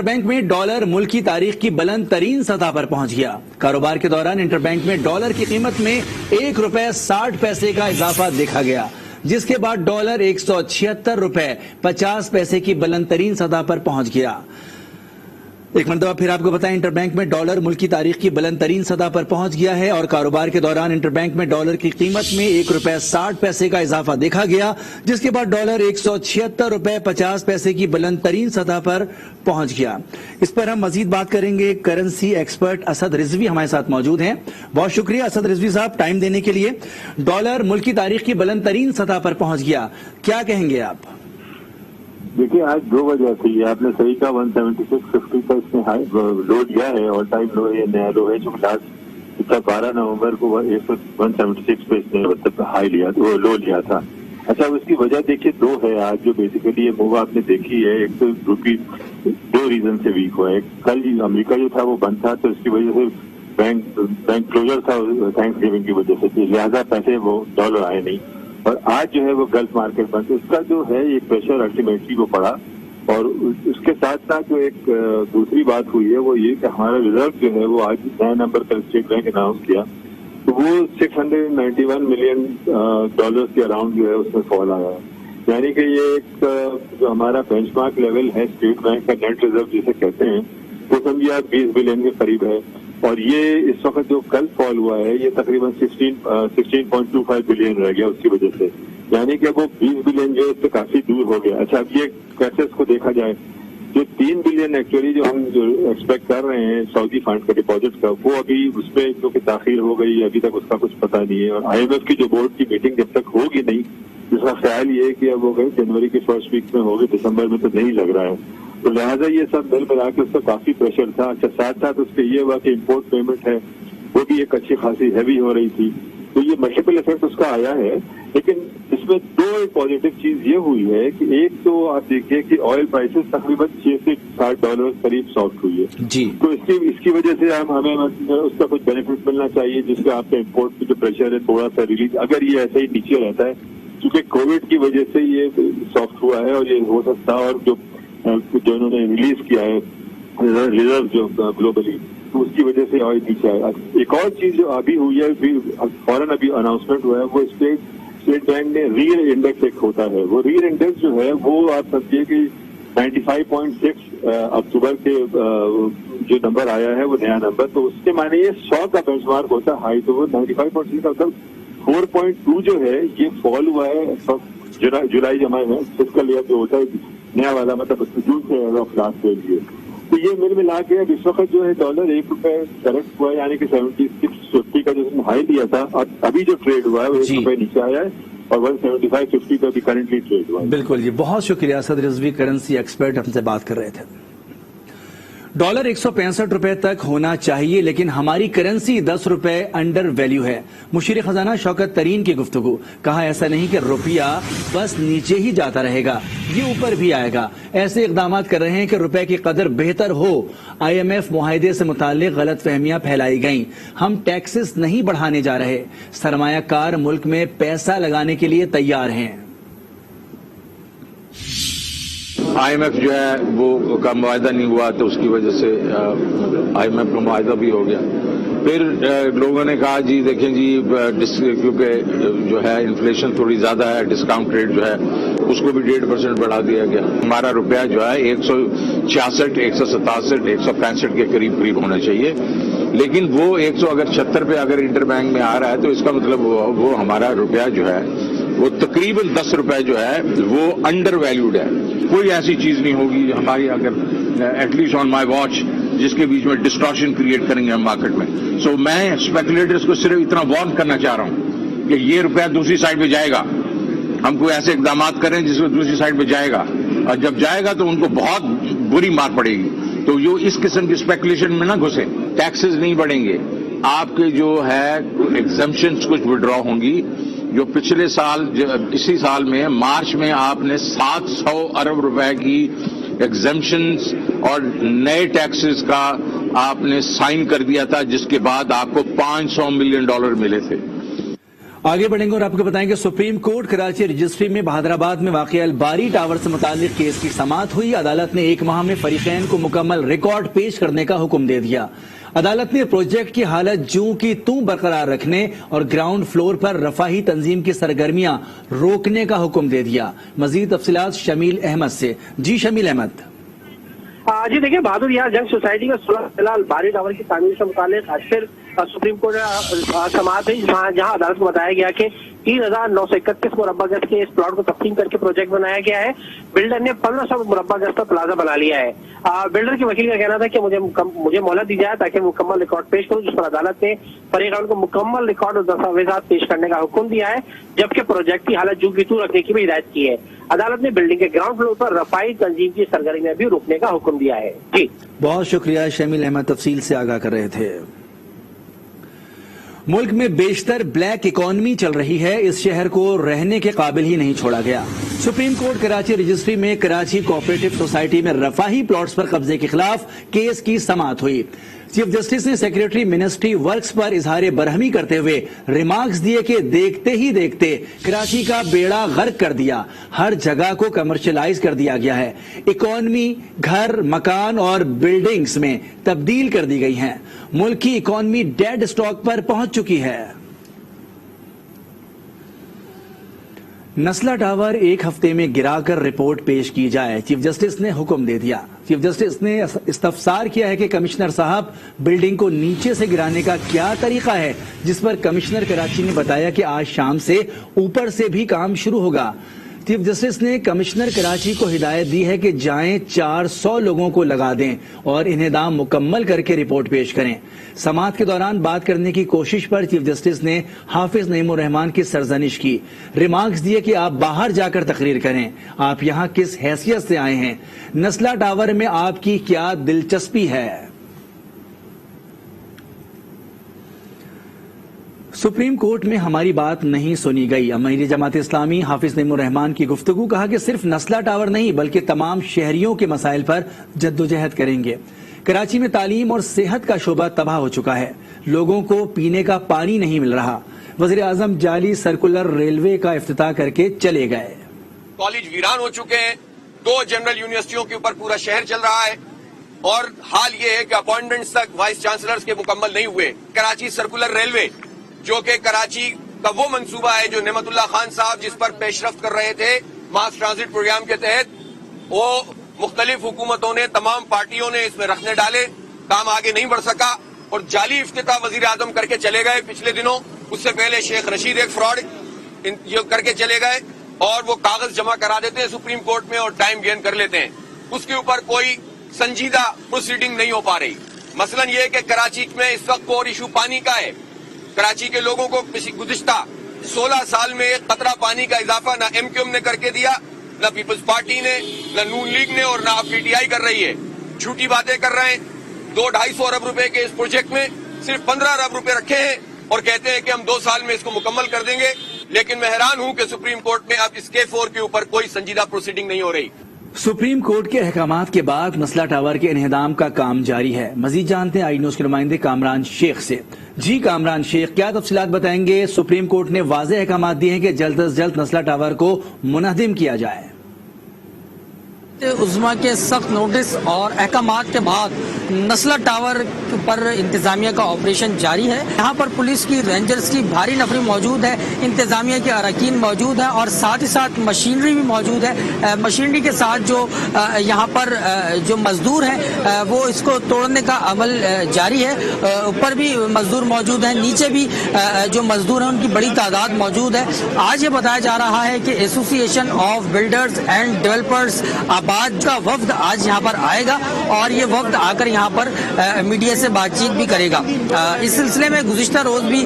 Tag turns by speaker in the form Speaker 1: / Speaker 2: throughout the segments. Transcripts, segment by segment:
Speaker 1: Bank में dollar मुल्क की तारीख की बुलंद तरीन सतह पर पहुंच गया। कारोबार के दौरान इंटरबैंक में डॉलर की कीमत में ₹1.60 का इजाफा देखा गया, जिसके बाद डॉलर ₹176.50 की बुलंद तरीन सतह पर पहुंच गया। एक मरतबा फिर आपको बताएं, इंटरबैंक में डॉलर मुल्क की तारीख की बुलंद तरीन सतह पर पहुंच गया है और कारोबार के दौरान इंटरबैंक में डॉलर की कीमत में ₹1.60 का इजाफा देखा गया, जिसके बाद डॉलर ₹176.50 की बुलंद तरीन सतह पर पहुंच गया। इस पर हम मजीद बात करेंगे। करेंसी एक्सपर्ट असद रिजवी हमारे साथ मौजूद हैं। बहुत शुक्रिया असद रिजवी साहब टाइम देने के लिए। डॉलर मुल्क की तारीख की बुलंद तरीन सतह पर पहुंच गया, क्या कहेंगे आप?
Speaker 2: देखिए, आज 2 वजह थी। आपने सही कहा, 176.50 का इसने हाई लो लिया है, ऑल टाइम लो है, नया लो है, जो लास्ट 12 नवंबर को 176 पे इसने मतलब हाई लिया, वो लो लिया था। अच्छा, उसकी वजह देखिए 2 है आज जो बेसिकली ये मूव आपने देखी है। एक तो रुपी 2 रीजन से वीक हुआ है। कल अमेरिका जो था वो बंद था, तो इसकी वजह से बैंक क्लोजर था थैंक्स गिविंग की वजह से, लिहाजा पैसे वो डॉलर आए नहीं। और आज जो है वो गल्फ मार्केट बंद, इसका जो है ये प्रेशर अल्टीमेटली को पड़ा। और उसके साथ साथ जो एक दूसरी बात हुई है वो ये कि हमारा रिजर्व जो है वो आज नया नंबर कल स्टेट बैंक अनाउंस किया, तो वो $691 मिलियन के अराउंड जो है उसमें फॉल आया है। यानी कि ये एक जो हमारा बेंचमार्क लेवल है स्टेट बैंक का नेट रिजर्व जिसे कहते हैं, वो समझिए आप 20 बिलियन के करीब है। और ये इस वक्त जो कल फॉल हुआ है ये तकरीबन 16.25 बिलियन रह गया उसकी वजह से, यानी कि वो 20 बिलियन जो है उससे काफी दूर हो गया। अच्छा, अब ये कैसे इसको देखा जाए, जो 3 बिलियन एक्चुअली जो हम जो एक्सपेक्ट कर रहे हैं सऊदी फंड का डिपॉजिट का, वो अभी उसमें क्योंकि ताखीर हो गई, अभी तक उसका कुछ पता नहीं है। और IMF की जो बोर्ड की मीटिंग जब तक होगी नहीं, जिसका ख्याल ये है कि अब वो गई जनवरी के फर्स्ट वीक में होगी, दिसंबर में तो नहीं लग रहा है, तो लिहाजा ये सब मिल मिला के उसका काफी प्रेशर था। अच्छा, साथ साथ उसके ये हुआ कि इम्पोर्ट पेमेंट है वो भी एक अच्छी खासी हैवी हो रही थी, तो ये मल्टीपल इफेक्ट उसका आया है। लेकिन इसमें 2 पॉजिटिव चीज ये हुई है कि एक तो आप देखिए कि ऑयल प्राइसेस तकरीबन $6 से $60 करीब सॉफ्ट हुई है
Speaker 1: जी।
Speaker 2: तो इसकी वजह से हमें उसका कुछ बेनिफिट मिलना चाहिए, जिससे आपके इम्पोर्ट पे जो प्रेशर है थोड़ा सा रिलीज, अगर ये ऐसे ही नीचे रहता है, क्योंकि कोविड की वजह से ये सॉफ्ट हुआ है और ये हो सकता है। और जो इन्होंने रिलीज किया है रिजर्व जो ग्लोबली, तो उसकी वजह से ऑयल नीचे आया। एक और चीज जो अभी हुई है, फौरन अभी अनाउंसमेंट हुआ है, वो स्टेट बैंक ने रीयर इंडेक्स एक होता है, वो रीयर इंडेक्स जो है वो आप समझिए कि 95.6 अक्टूबर के जो नंबर आया है वो नया नंबर, तो उसके माने ये 100 का बेंचमार्क होता है हाई, तो वो 95.6 का मतलब 4.2 जो है ये फॉल हुआ है जुलाई जमा में फिस्कल ईयर जो होता है नया वाला, मतलब जून से ऑफ लास्ट के लिए। तो ये मिला के इस वक्त जो है डॉलर ₹1 करेक्ट हुआ है, यानी कि 76.50 का जो हाई लिया था, अभी जो ट्रेड हुआ है वो ₹1 नीचे आया है और 175.50 पे भी करंटली ट्रेड हुआ है।
Speaker 1: बिल्कुल जी, बहुत शुक्रिया असद रिजवी, करेंसी एक्सपर्ट हमसे बात कर रहे थे। डॉलर ₹165 तक होना चाहिए, लेकिन हमारी करेंसी ₹10 अंडर वैल्यू है। मुशीर खजाना शौकत तरीन की गुफ्तगू, कहा ऐसा नहीं कि रुपया बस नीचे ही जाता रहेगा, ये ऊपर भी आएगा। ऐसे इकदाम कर रहे हैं कि रुपए की कदर बेहतर हो। IMF मुआहदे से मुताल्लिक गलत फहमियां फैलाई गईं। हम टैक्सेस नहीं बढ़ाने जा रहे, सरमायाकार मुल्क में पैसा लगाने के लिए तैयार हैं।
Speaker 3: IMF जो है वो का मुआहदा नहीं हुआ, तो उसकी वजह से IMF का मुआहदा भी हो गया। फिर लोगों ने कहा जी देखें जी, क्योंकि जो है इन्फ्लेशन थोड़ी ज्यादा है, डिस्काउंट रेट जो है उसको भी 1.5% बढ़ा दिया गया। हमारा रुपया जो है 166, 167, 165 के करीब होना चाहिए, लेकिन वो 176 पे अगर इंटरबैंक में आ रहा है, तो इसका मतलब वो हमारा रुपया जो है वो तकरीबन ₹10 जो है वो अंडर वैल्यूड है। कोई ऐसी चीज नहीं होगी हमारी, अगर एटलीस्ट ऑन माई वॉच, जिसके बीच में डिस्टॉर्शन क्रिएट करेंगे हम मार्केट में। सो मैं स्पेकुलेटर्स को सिर्फ इतना वार्न करना चाह रहा हूं कि ये रुपया दूसरी साइड पे जाएगा, हम कोई ऐसे इकदाम करें जिसमें दूसरी साइड पे जाएगा, और जब जाएगा तो उनको बहुत बुरी मार पड़ेगी। तो जो इस किस्म की स्पेकुलेशन में ना घुसे। टैक्सेस नहीं बढ़ेंगे, आपके जो है एग्जम्पशंस कुछ विड्रॉ होंगी। जो पिछले साल इसी साल में मार्च में आपने 700 अरब रुपए की एग्जम्पशंस और नए टैक्सेस का आपने साइन कर दिया था, जिसके बाद आपको $500 मिलियन मिले थे।
Speaker 1: आगे बढ़ेंगे और आपको बताएंगे सुप्रीम कोर्ट कराची रजिस्ट्री में बहादुराबाद में वाक़ अलबारी टावर से मुताल्लिक केस की समाअत हुई। अदालत ने 1 माह में फरीकैन को मुकम्मल रिकॉर्ड पेश करने का हुक्म दे दिया। अदालत ने प्रोजेक्ट की हालत जूं की तूं बरकरार रखने और ग्राउंड फ्लोर पर रफाही तंजीम की सरगर्मियां रोकने का हुक्म दे दिया। मजीद तफसीलात शमील अहमद से। जी शमील अहमद।
Speaker 4: जी देखिए, बहादुर यार जंग सोसाइटी में 16 फिलहाल बारी टावर की तामीर से मुताल्लिक आज फिर सुप्रीम कोर्ट समाअत हुई, जहां अदालत को बताया गया कि 3,931 मुरब्बा गज के इस प्लॉट को तकसीम करके प्रोजेक्ट बनाया गया है। बिल्डर ने 1,500 मुरब्बा गज का प्लाजा बना लिया है। बिल्डर के वकील का कहना था कि मुझे मोहलत दी जाए ताकि मुकम्मल रिकॉर्ड पेश करूं, जिस पर अदालत ने फरीकैन को मुकम्मल रिकॉर्ड और दस्तावेजात पेश करने का हुक्म दिया है, जबकि प्रोजेक्ट की हालत जूं की तूं रखने की भी हिदायत की है। अदालत ने बिल्डिंग के ग्राउंड फ्लोर पर रफाई तंजीम की सरगर्मियां भी रोकने का हुक्म दिया है। जी
Speaker 1: बहुत शुक्रिया शमील अहमद, तफसील से आगाह कर रहे थे। मुल्क में बेशतर ब्लैक इकॉनमी चल रही है, इस शहर को रहने के काबिल ही नहीं छोड़ा गया। सुप्रीम कोर्ट कराची रजिस्ट्री में कराची कोऑपरेटिव सोसाइटी में रफाही प्लॉट्स पर कब्जे के खिलाफ केस की समाअत हुई। चीफ जस्टिस ने सेक्रेटरी मिनिस्ट्री वर्क्स पर इजहार बरहमी करते हुए रिमार्क्स दिए कि देखते ही देखते कराची का बेड़ा गर्क कर दिया, हर जगह को कमर्शियलाइज कर दिया गया है। इकॉनमी घर, मकान और बिल्डिंग्स में तब्दील कर दी गई हैं। मुल्क की इकॉनमी डेड स्टॉक पर पहुंच चुकी है। नस्ला टावर 1 हफ्ते में गिराकर रिपोर्ट पेश की जाए, चीफ जस्टिस ने हुक्म दे दिया। चीफ जस्टिस ने इस्तफसार किया है कि कमिश्नर साहब बिल्डिंग को नीचे से गिराने का क्या तरीका है, जिस पर कमिश्नर कराची ने बताया कि आज शाम से ऊपर से भी काम शुरू होगा। चीफ जस्टिस ने कमिश्नर कराची को हिदायत दी है कि जाएं 400 लोगों को लगा दें और इन्हेदाम मुकम्मल करके रिपोर्ट पेश करें। समाअत के दौरान बात करने की कोशिश पर चीफ जस्टिस ने हाफिज नईमुर रहमान की सरजनिश की, रिमार्क्स दिए कि आप बाहर जाकर तकरीर करें, आप यहां किस हैसियत से आए हैं, नस्ला टावर में आपकी क्या दिलचस्पी है। सुप्रीम कोर्ट में हमारी बात नहीं सुनी गई। अमीर जमात इस्लामी हाफिज नईमुर रहमान की गुफ्तगू, कहा कि सिर्फ नस्ला टावर नहीं बल्कि तमाम शहरियों के मसाइल पर जद्दोजहद करेंगे। कराची में तालीम और सेहत का शोबा तबाह हो चुका है, लोगों को पीने का पानी नहीं मिल रहा। वज़ीर आज़म जाली सर्कुलर रेलवे का इफ्तिताह करके चले गए।
Speaker 5: कॉलेज वीरान हो चुके हैं, 2 जनरल यूनिवर्सिटियों के ऊपर पूरा शहर चल रहा है और हाल ये है कि अपॉइंटमेंट्स तक वाइस चांसलर्स के मुकम्मल नहीं हुए। कराची सर्कुलर रेलवे जो कि कराची का वो मंसूबा है जो नेमतुल्लाह खान साहब जिस पर पेशरफ्त कर रहे थे मास ट्रांजिट प्रोग्राम के तहत, वो मुख्तलिफ हुकूमतों ने, तमाम पार्टियों ने इसमें रखने डाले, काम आगे नहीं बढ़ सका और जाली इफ्तिताह वजीर आजम करके चले गए पिछले दिनों। उससे पहले शेख रशीद एक फ्रॉड करके चले गए और वो कागज जमा करा देते हैं सुप्रीम कोर्ट में और टाइम गेन कर लेते हैं। उसके ऊपर कोई संजीदा प्रोसीडिंग नहीं हो पा रही। मसलन ये है कि कराची में इस वक्त कोर इशू पानी का है। कराची के लोगों को गुज़िश्ता 16 साल में एक कतरा पानी का इजाफा ना एमक्यूएम ने करके दिया, ना पीपल्स पार्टी ने, ना नून लीग ने और ना पीटीआई कर रही है। झूठी बातें कर रहे हैं। 200-250 अरब रुपए के इस प्रोजेक्ट में सिर्फ 15 अरब रुपए रखे हैं और कहते हैं कि हम 2 साल में इसको मुकम्मल कर देंगे। लेकिन मैं हैरान हूं कि सुप्रीम कोर्ट में अब इस K4 के ऊपर कोई संजीदा प्रोसीडिंग नहीं हो रही।
Speaker 1: सुप्रीम कोर्ट के अहकामात के बाद नस्ला टावर के इन्हेदाम का काम जारी है। मजीद जानते हैं आई न्यूज के नुमाइंदे कामरान शेख से। जी कामरान शेख, क्या तफसीलात बताएंगे? सुप्रीम कोर्ट ने वाज़ेह अहकामात दिए हैं कि जल्द अज जल्द नस्ला टावर को मुनहदिम किया जाए।
Speaker 6: उज़्मा के सख्त नोटिस और अहकामात के बाद नस्ला टावर पर इंतजामिया का ऑपरेशन जारी है। यहाँ पर पुलिस की, रेंजर्स की भारी नफरी मौजूद है, इंतजामिया के अरकान मौजूद है और साथ ही साथ मशीनरी भी मौजूद है। मशीनरी के साथ जो यहाँ पर जो मजदूर हैं वो इसको तोड़ने का अमल जारी है। ऊपर भी मजदूर मौजूद हैं, नीचे भी जो मजदूर हैं उनकी बड़ी तादाद मौजूद है। आज ये बताया जा रहा है कि association of builders and developers बाद का वफ्द आज यहाँ पर आएगा और ये वफ्द आकर यहाँ पर मीडिया से बातचीत भी करेगा। इस सिलसिले में गुज़िश्ता रोज भी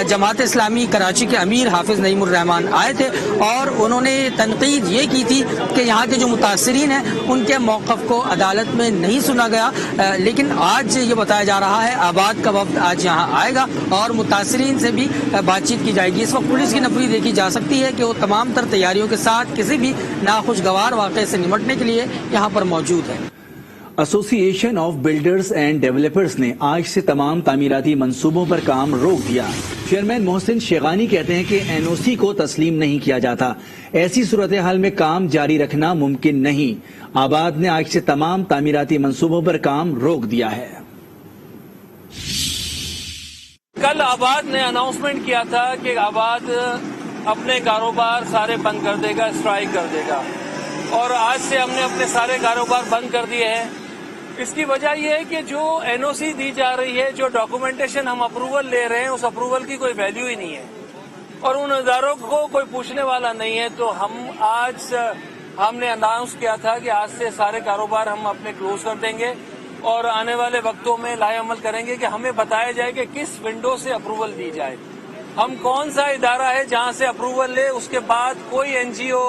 Speaker 6: जमात इस्लामी कराची के अमीर हाफिज नईमुर रहमान आए थे और उन्होंने तनकीद ये की थी कि यहाँ के जो मुतासरीन हैं उनके मौक़िफ़ को अदालत में नहीं सुना गया। लेकिन आज ये बताया जा रहा है आबाद का वफ्द आज यहाँ आएगा और मुतासरीन से भी बातचीत की जाएगी। इस वक्त पुलिस की नफरी देखी जा सकती है कि वो तमाम तर तैयारियों के साथ किसी भी नाखुशगवार वाक़े से निमटने के लिए यहाँ पर मौजूद है।
Speaker 1: ایسوسی ایشن آف بلڈرز اینڈ ڈیولپرز نے آج سے تمام تعمیراتی منصوبوں پر کام روک دیا۔ چیئرمین محسن شیغانی کہتے ہیں کہ NOC کو تسلیم نہیں کیا جاتا، ایسی صورتحال میں کام جاری رکھنا ممکن نہیں۔ آباد نے آج سے تمام تعمیراتی منصوبوں پر کام روک دیا ہے۔
Speaker 7: کل آباد نے اناؤنسمنٹ کیا تھا کہ آباد اپنے کاروبار سارے بند کر دے گا، اسٹرائک کر دے گا، اور آج سے ہم نے اپنے سارے کاروبار بند کر دیے ہیں۔ اس کی وجہ یہ ہے کہ جو NOC دی جا رہی ہے، جو ڈاکومنٹیشن ہم اپروول لے رہے ہیں، اس اپروول کی کوئی ویلیو ہی نہیں ہے اور ان اداروں کو کوئی پوچھنے والا نہیں ہے۔ تو ہم نے اناؤنس کیا تھا کہ آج سے سارے کاروبار ہم اپنے کلوز کر دیں گے اور آنے والے وقتوں میں لائے عمل کریں گے کہ ہمیں بتایا جائے کہ کس ونڈو سے اپروول دی جائے، ہم کون سا ادارہ ہے جہاں سے اپروول لے، اس کے بعد کوئی NGO،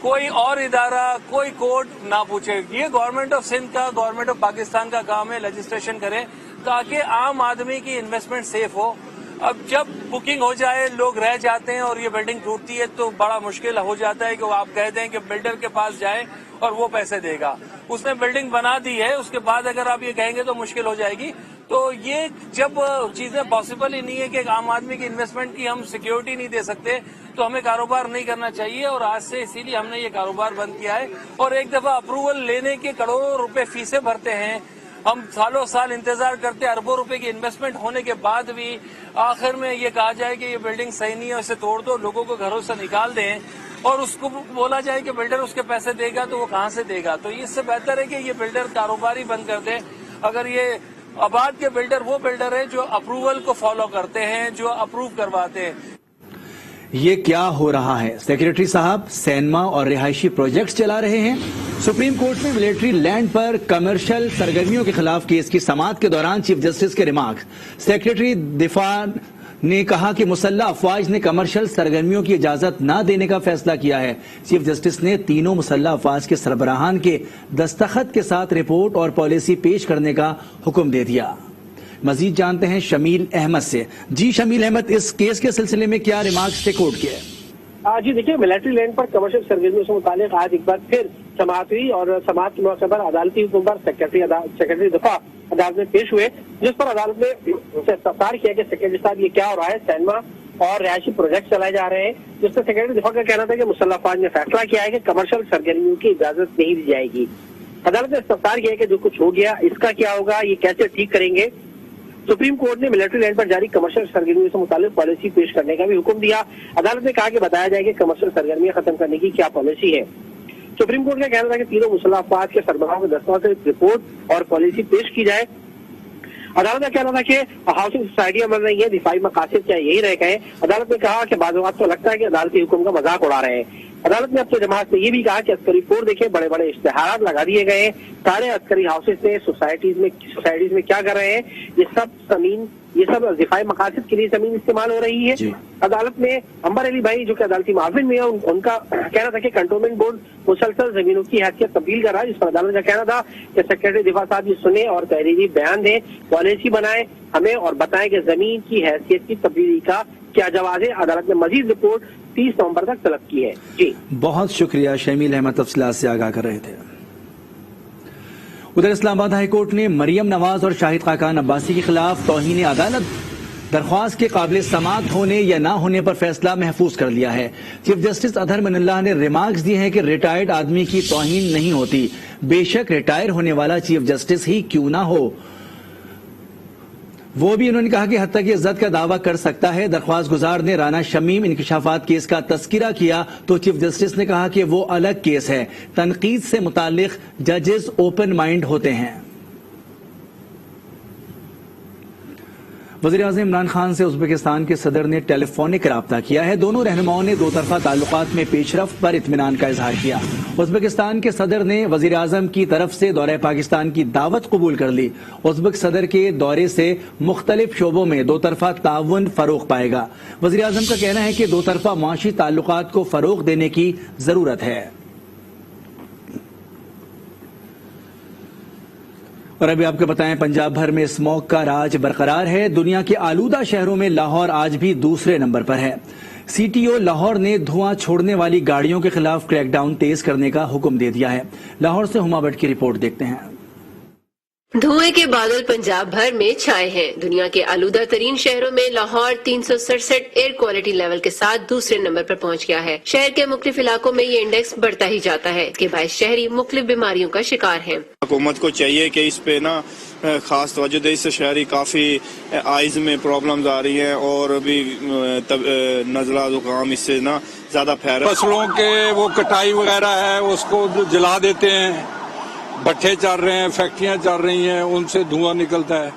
Speaker 7: کوئی اور ادارہ، کوئی کورٹ نہ پوچھے۔ یہ گورنمنٹ آف سندھ کا، گورنمنٹ آف پاکستان کا کام ہے، لیجسلیشن کرے تاکہ عام آدمی کی انویسٹمنٹ سیف ہو۔ اب جب بکنگ ہو جائے، لوگ رہ جاتے ہیں اور یہ بلڈنگ ٹوٹتی ہے تو بڑا مشکل ہو جاتا ہے کہ وہ آپ کہہ دیں کہ بلڈر کے پاس جائیں اور وہ پیسے دے گا۔ اس نے بلڈنگ بنا دی ہے، اس کے بعد اگر آپ یہ کہیں گے تو مشکل ہو جائے گی۔ تو یہ جب چیزیں پاسبل ہی نہیں ہے کہ ایک عام آدمی کی انویسٹمنٹ کی ہم سیکیورٹی نہیں دے سکتے تو ہمیں کاروبار نہیں کرنا چاہیے، اور آج سے اسی لیے ہم نے یہ کاروبار بند کیا ہے۔ اور ایک دفعہ اپروول لینے کے کروڑوں روپے فیسیں بھرتے ہیں، ہم سالوں سال انتظار کرتے، اربوں روپے کی انویسٹمنٹ ہونے کے بعد بھی آخر میں یہ کہا جائے کہ یہ بلڈنگ صحیح نہیں ہے، اسے توڑ دو، لوگوں کو گھروں سے نکال دیں اور اس کو بولا جائے کہ بلڈر اس کے پیسے دے گا تو وہ کہاں سے دے گا؟ تو اس سے بہتر ہے کہ یہ بلڈر کاروبار ہی بند کر دے۔ اگر یہ آباد کے بلڈر وہ بلڈر ہے جو اپروول کو فالو کرتے ہیں، جو اپروو کرواتے ہیں۔
Speaker 1: یہ کیا ہو رہا ہے؟ سیکریٹری صاحب سینما اور رہائشی پروجیکٹس چلا رہے ہیں۔ سپریم کورٹ میں ملٹری لینڈ پر کمرشل سرگرمیوں کے خلاف کیس کی سماعت کے دوران چیف جسٹس کے ریمارک۔ سیکریٹری دفاع نے کہا کہ مسلح افواج نے کمرشل سرگرمیوں کی اجازت نہ دینے کا فیصلہ کیا ہے۔ چیف جسٹس نے تینوں مسلح افواج کے سربراہان کے دستخط کے ساتھ رپورٹ اور پالیسی پیش کرنے کا حکم دے دیا۔ مزید جانتے ہیں شمیل احمد سے۔ جی شمیل احمد، اس کیس کے سلسلے میں کیا ریمارکس تھے کورٹ کے؟
Speaker 4: جی دیکھیے، ملٹری لینڈ پر کمرشل سرگرمیوں سے متعلق آج ایک بار پھر سماعت ہوئی اور سماعت کے موقع پر عدالتی حکم پر سیکریٹری دفاع عدالت میں پیش ہوئے، جس پر عدالت نے استفسار کیا کہ سیکریٹری صاحب یہ کیا ہو رہا ہے، سینما اور رہائشی پروجیکٹ چلائے جا رہے ہیں، جس پر سیکریٹری دفاع کا کہنا تھا کہ مسلح افواج نے فیصلہ کیا ہے کہ کمرشل سرگرمیوں کی اجازت نہیں دی جائے گی۔ عدالت نے استفسار کیا کہ جو کچھ ہو گیا اس کا کیا ہوگا، یہ کیسے ٹھیک کریں گے۔ سپریم کورٹ نے ملٹری لینڈ پر جاری کمرشل سرگرمیوں سے متعلق پالیسی پیش کرنے کا بھی حکم دیا۔ عدالت نے کہا کہ بتایا جائے کہ کمرشل سرگرمیاں ختم کرنے کی کیا پالیسی ہے۔ سپریم کورٹ کا کہنا تھا کہ تینوں مسلح افواج کے سربراہوں کے دستخط سے رپورٹ اور پالیسی پیش کی جائے۔ عدالت کا کہنا تھا کہ ہاؤسنگ سوسائٹیاں بن رہی ہیں، دفاعی مقاصد کیا یہی رہ گئے۔ عدالت نے کہا کہ بعض اوقات تو لگتا ہے کہ عدالتی حکم کا مذاق اڑا رہے ہیں۔ عدالت نے اب تو جماعت سے یہ بھی کہا کہ عسکری فورس دیکھیں، بڑے بڑے اشتہارات لگا دیے گئے ہیں، سارے عسکری ہاؤسز میں سوسائٹیز میں کیا کر رہے ہیں، یہ سب دفاعی مقاصد کے لیے زمین استعمال ہو رہی ہے۔ عدالت نے امبر علی بھائی جو کہ عدالتی معاون میں ہیں، ان کا کہنا تھا کہ کنٹونمنٹ بورڈ مسلسل زمینوں کی حیثیت تبدیل کر رہا ہے، جس پر عدالت کا کہنا تھا کہ سیکریٹری دفاع صاحب یہ سنیں اور تحریری بیان دیں، پالیسی بنائیں ہمیں اور بتائیں کہ زمین کی حیثیت کی تبدیلی کا کیا جواز ہے۔ عدالت نے مزید رپورٹ 30 نومبر تک طلب کی ہے۔ جی
Speaker 1: بہت شکریہ شمیل احمد، تفصیلات سے آگاہ کر رہے تھے۔ ادھر اسلام آباد ہائی کورٹ نے مریم نواز اور شاہد خاقان عباسی کے خلاف توہین عدالت درخواست کے قابل سماعت ہونے یا نہ ہونے پر فیصلہ محفوظ کر لیا ہے۔ چیف جسٹس اطہر من اللہ نے ریمارکس دیے ہیں کہ ریٹائرڈ آدمی کی توہین نہیں ہوتی، بے شک ریٹائر ہونے والا چیف جسٹس ہی کیوں نہ ہو، وہ بھی انہوں نے کہا کہ حد تک یہ عزت کا دعویٰ کر سکتا ہے۔ درخواست گزار نے رانا شمیم انکشافات کیس کا تذکرہ کیا تو چیف جسٹس نے کہا کہ وہ الگ کیس ہے، تنقید سے متعلق ججز اوپن مائنڈ ہوتے ہیں۔ وزیر اعظم عمران خان سے ازبکستان کے صدر نے ٹیلی فونک رابطہ کیا ہے۔ دونوں رہنماؤں نے دو طرفہ تعلقات میں پیش رفت پر اطمینان کا اظہار کیا۔ ازبکستان کے صدر نے وزیر اعظم کی طرف سے دورہ پاکستان کی دعوت قبول کر لی۔ ازبک صدر کے دورے سے مختلف شعبوں میں دو طرفہ تعاون فروغ پائے گا۔ وزیر اعظم کا کہنا ہے کہ دو طرفہ معاشی تعلقات کو فروغ دینے کی ضرورت ہے۔ اور ابھی آپ کو بتائیں پنجاب بھر میں اسموگ کا راج برقرار ہے۔ دنیا کے آلودہ شہروں میں لاہور آج بھی دوسرے نمبر پر ہے۔ سی ٹی او لاہور نے دھواں چھوڑنے والی گاڑیوں کے خلاف کریک ڈاؤن تیز کرنے کا حکم دے دیا ہے۔ لاہور سے ہما بٹ کی رپورٹ دیکھتے ہیں۔
Speaker 8: دھوئیں کے بادل پنجاب بھر میں چھائے ہیں۔ دنیا کے آلودہ ترین شہروں میں لاہور 367 ایئر کوالٹی لیول کے ساتھ دوسرے نمبر پر پہنچ گیا ہے۔ شہر کے مختلف علاقوں میں یہ انڈیکس بڑھتا ہی جاتا ہے، اس کے باعث شہری مختلف بیماریوں کا شکار ہیں۔
Speaker 9: حکومت کو چاہیے کہ اس پہ نا خاص توجہ دے، اس سے شہری کافی آئز میں پرابلمز آ رہی ہیں اور ابھی نزلہ زکام اس سے نا زیادہ پھیل رہا ہے۔
Speaker 10: فصلوں کے وہ کٹائی وغیرہ ہے اس کو جلا دیتے ہیں، بھٹے چل رہے ہیں، فیکٹریاں چل رہی ہیں، ان سے دھواں نکلتا ہے،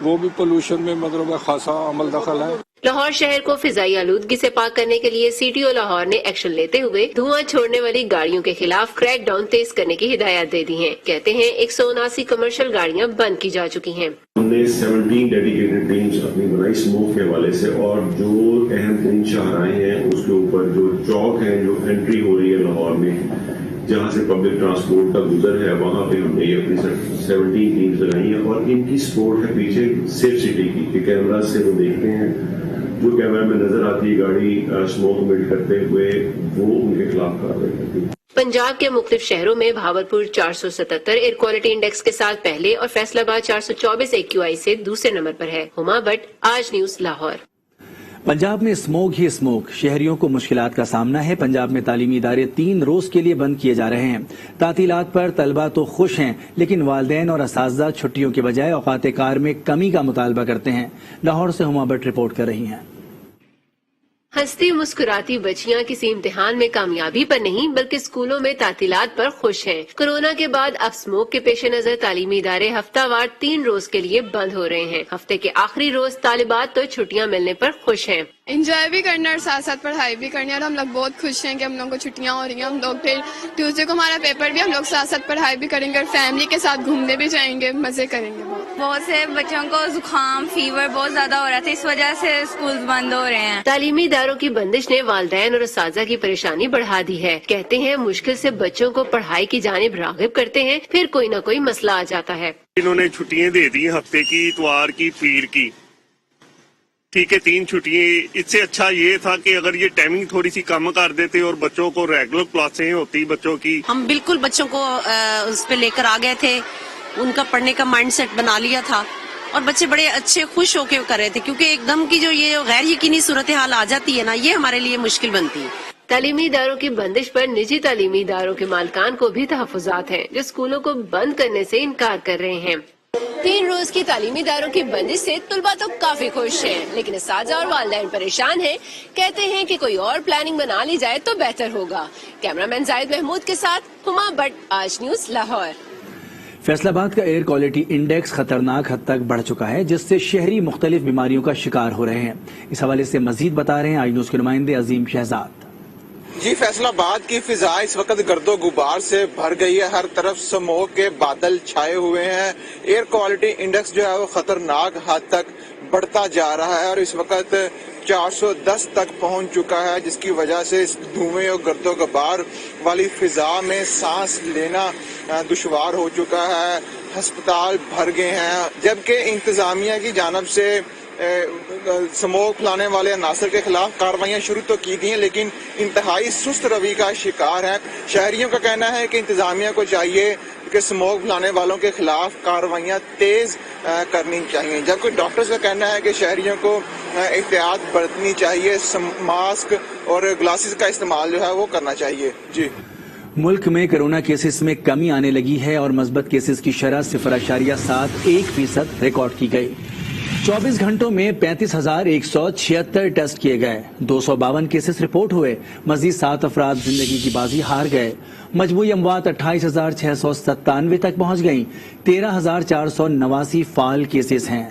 Speaker 10: وہ بھی پولوشن میں مطلب خاصا عمل دخل ہے۔
Speaker 8: لاہور شہر کو فضائی آلودگی سے پاک کرنے کے لیے سی ٹی او لاہور نے ایکشن لیتے ہوئے دھواں چھوڑنے والی گاڑیوں کے خلاف کریک ڈاؤن تیز کرنے کی ہدایات دے دی ہیں۔ کہتے ہیں 179 کمرشل گاڑیاں بند کی جا چکی ہیں۔
Speaker 11: ہم نے 17 ڈیڈیکیٹڈ ٹیمز اپنی بنائی اسموک کے حوالے سے، اور جو اہم ترین شاہراہیں ہیں اس کے اوپر جو چوک ہیں جو انٹری ہو رہی ہے لاہور میں جہاں سے پبلک ٹرانسپورٹ کا گزر ہے، وہاں پہ ہم نے یہ اپنی 17 ٹیمز لگائی ہیں، اور ان کی سپورٹ ہے پیچھے سیف سٹی کی کہ کیمرہ سے وہ دیکھتے ہیں، جو کیمرہ میں نظر آتی ہے گاڑی اسموک مٹ کرتے ہوئے وہ ان کے خلاف کارروائی کرتی ہے۔
Speaker 8: پنجاب کے مختلف شہروں میں بھاولپور 477 ایئر کوالٹی انڈیکس کے ساتھ پہلے اور فیصل آباد 424 AQI سے دوسرے نمبر پر ہے۔ ہما بٹ، آج نیوز، لاہور۔
Speaker 1: پنجاب میں اسموگ ہی اسموگ، شہریوں کو مشکلات کا سامنا ہے۔ پنجاب میں تعلیمی ادارے 3 روز کے لیے بند کیے جا رہے ہیں۔ تعطیلات پر طلبہ تو خوش ہیں، لیکن والدین اور اساتذہ چھٹیوں کے بجائے اوقات کار میں کمی کا مطالبہ کرتے ہیں۔ لاہور سے ہما بٹ رپورٹ کر رہی ہیں۔
Speaker 8: ہنستی مسکراتی بچیاں کسی امتحان میں کامیابی پر نہیں بلکہ اسکولوں میں تعطیلات پر خوش ہیں۔ کورونا کے بعد اب اسموک کے پیش نظر تعلیمی ادارے ہفتہ وار 3 روز کے لیے بند ہو رہے ہیں۔ ہفتے کے آخری روز طالبات تو چھٹیاں ملنے پر خوش ہیں۔
Speaker 12: انجوائے بھی کرنا اور ساتھ ساتھ پڑھائی بھی کرنی ہے، اور ہم لوگ بہت خوش ہیں کہ ہم لوگوں کو چھٹیاں ہو رہی ہیں۔ ہم لوگ پھر ٹیوزڈے کو ہمارا پیپر بھی، ہم لوگ ساتھ ساتھ پڑھائی بھی کریں گے اور فیملی کے ساتھ گھومنے بھی جائیں گے، مزے کریں گے۔
Speaker 13: بہت سے بچوں کو زکام، فیور بہت زیادہ ہو رہا تھا، اس وجہ سے اسکول بند ہو رہے ہیں۔
Speaker 8: تعلیمی اداروں کی بندش نے والدین اور اساتذہ کی پریشانی بڑھا دی ہے۔ کہتے ہیں مشکل سے بچوں کو پڑھائی کی جانب راغب کرتے ہیں، پھر کوئی نہ کوئی مسئلہ آ جاتا ہے۔
Speaker 14: انہوں نے چھٹیاں دے دی ہفتے کی، اتوار کی، پیر کی، ٹھیک ہے 3 چھٹیاں۔ اس سے اچھا یہ تھا کہ اگر یہ ٹائمنگ تھوڑی سی کم کر دیتے اور بچوں کو ریگولر کلاسیں ہوتی بچوں کی۔
Speaker 15: ہم بالکل بچوں کو اس پہ لے کر آ گئے تھے، ان کا پڑھنے کا مائنڈ سیٹ بنا لیا تھا، اور بچے بڑے اچھے خوش ہو کے کر رہے تھے، کیونکہ ایک دم کی جو یہ غیر یقینی صورتحال آ جاتی ہے نا، یہ ہمارے لیے مشکل بنتی ہے۔
Speaker 8: تعلیمی اداروں کی بندش پر نجی تعلیمی اداروں کے مالکان کو بھی تحفظات ہیں، جو اسکولوں کو بند کرنے سے انکار کر رہے ہیں۔ 3 روز کی تعلیمی اداروں کی بندش سے طلباء تو کافی خوش ہیں، لیکن اساتذہ اور والدین پریشان ہیں۔ کہتے ہیں کہ کوئی اور پلاننگ بنا لی جائے تو بہتر ہوگا۔ کیمرہ مین زاہد محمود کے ساتھ ہما بٹ، آج نیوز، لاہور۔
Speaker 1: فیصل آباد کا ایئر کوالٹی انڈیکس خطرناک حد تک بڑھ چکا ہے، جس سے شہری مختلف بیماریوں کا شکار ہو رہے ہیں۔ اس حوالے سے مزید بتا رہے ہیں آج نیوز کے نمائندے عظیم شہزاد۔
Speaker 16: جی، فیصل آباد کی فضا اس وقت گرد و غبار سے بھر گئی ہے، ہر طرف اسموگ کے بادل چھائے ہوئے ہیں۔ ایئر کوالٹی انڈیکس جو ہے وہ خطرناک حد تک بڑھتا جا رہا ہے اور اس وقت 410 تک پہنچ چکا ہے، جس کی وجہ سے اس دھوئیں اور گرد و غبار والی فضا میں سانس لینا دشوار ہو چکا ہے۔ ہسپتال بھر گئے ہیں، جبکہ انتظامیہ کی جانب سے اسموگ پھیلانے والے عناصر کے خلاف کارروائیاں شروع تو کی گئی ہیں، لیکن انتہائی سست روی کا شکار ہیں۔ شہریوں کا کہنا ہے کہ انتظامیہ کو چاہیے کہ اسموگ پھیلانے والوں کے خلاف کارروائیاں تیز کرنی چاہیے، جبکہ ڈاکٹرز کا کہنا ہے کہ شہریوں کو احتیاط برتنی چاہیے، ماسک اور گلاسز کا استعمال جو ہے وہ کرنا چاہیے۔ جی،
Speaker 1: ملک میں کرونا کیسز میں کمی آنے لگی ہے اور مثبت کیسز کی شرح 0.71% ریکارڈ کی گئی۔ 24 گھنٹوں میں 35,176 ٹیسٹ کیے گئے، 252 کیسز رپورٹ ہوئے، مزید 7 افراد زندگی کی بازی ہار گئے۔ مجموعی اموات 28,697 تک پہنچ گئیں، 13,489 فعال کیسز ہیں۔